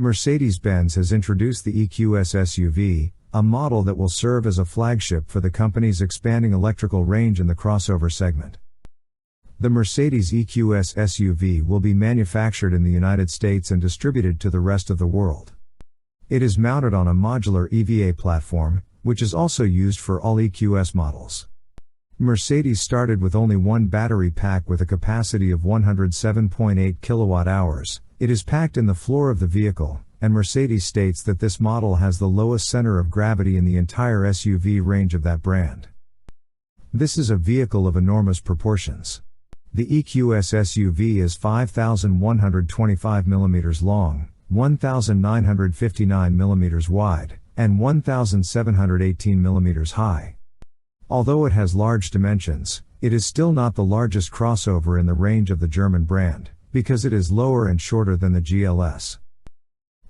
Mercedes-Benz has introduced the EQS SUV, a model that will serve as a flagship for the company's expanding electrical range in the crossover segment. The Mercedes EQS SUV will be manufactured in the United States and distributed to the rest of the world. It is mounted on a modular EVA platform, which is also used for all EQS models. Mercedes started with only one battery pack with a capacity of 107.8 kWh. It is packed in the floor of the vehicle, and Mercedes states that this model has the lowest center of gravity in the entire SUV range of that brand. This is a vehicle of enormous proportions. The EQS SUV is 5,125 mm long, 1,959 mm wide, and 1,718 mm high. Although it has large dimensions, it is still not the largest crossover in the range of the German brand, because it is lower and shorter than the GLS.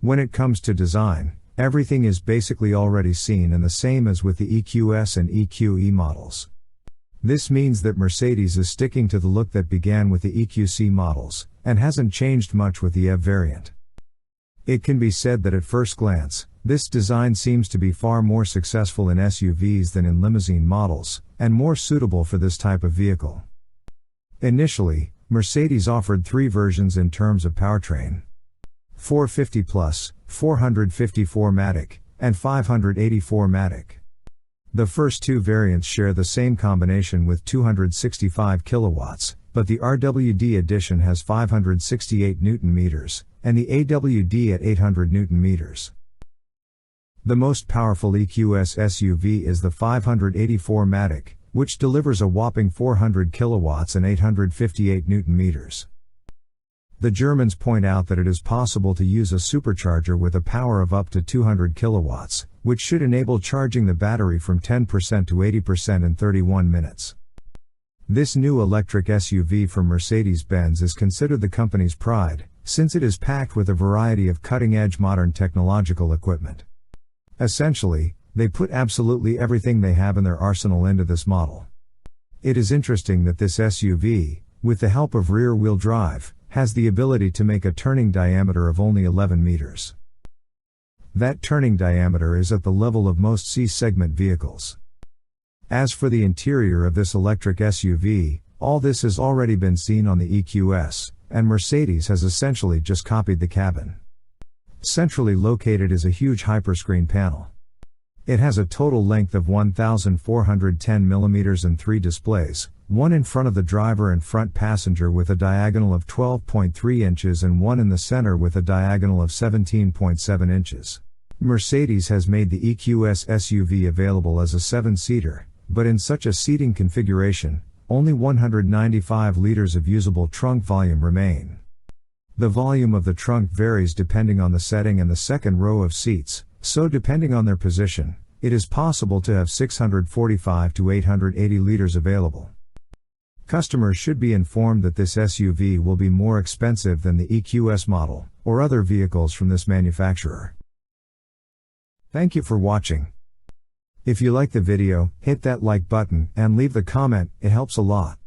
When it comes to design, everything is basically already seen and the same as with the EQS and EQE models. This means that Mercedes is sticking to the look that began with the EQC models, and hasn't changed much with the EV variant. It can be said that at first glance, this design seems to be far more successful in SUVs than in limousine models, and more suitable for this type of vehicle. Initially, Mercedes offered three versions in terms of powertrain: 450 Plus, 454 Matic, and 584 Matic. The first two variants share the same combination with 265 kilowatts, but the RWD edition has 568 Nm, and the AWD at 800 Nm. The most powerful EQS SUV is the 584 Matic, which delivers a whopping 400 kilowatts and 858 Nm. The Germans point out that it is possible to use a supercharger with a power of up to 200 kilowatts, which should enable charging the battery from 10% to 80% in 31 minutes. This new electric SUV from Mercedes-Benz is considered the company's pride, since it is packed with a variety of cutting-edge modern technological equipment. Essentially, they put absolutely everything they have in their arsenal into this model. It is interesting that this SUV, with the help of rear-wheel drive, has the ability to make a turning diameter of only 11 meters. That turning diameter is at the level of most C-segment vehicles. As for the interior of this electric SUV, all this has already been seen on the EQS, and Mercedes has essentially just copied the cabin. Centrally located is a huge hyperscreen panel. It has a total length of 1,410 mm and 3 displays, one in front of the driver and front passenger with a diagonal of 12.3 inches and one in the center with a diagonal of 17.7 inches. Mercedes has made the EQS SUV available as a 7-seater, but in such a seating configuration, only 195 liters of usable trunk volume remain. The volume of the trunk varies depending on the setting and the second row of seats, so depending on their position, it is possible to have 645 to 880 liters available. Customers should be informed that this SUV will be more expensive than the EQS model, or other vehicles from this manufacturer. Thank you for watching. If you like the video, hit that like button, and leave the comment, it helps a lot.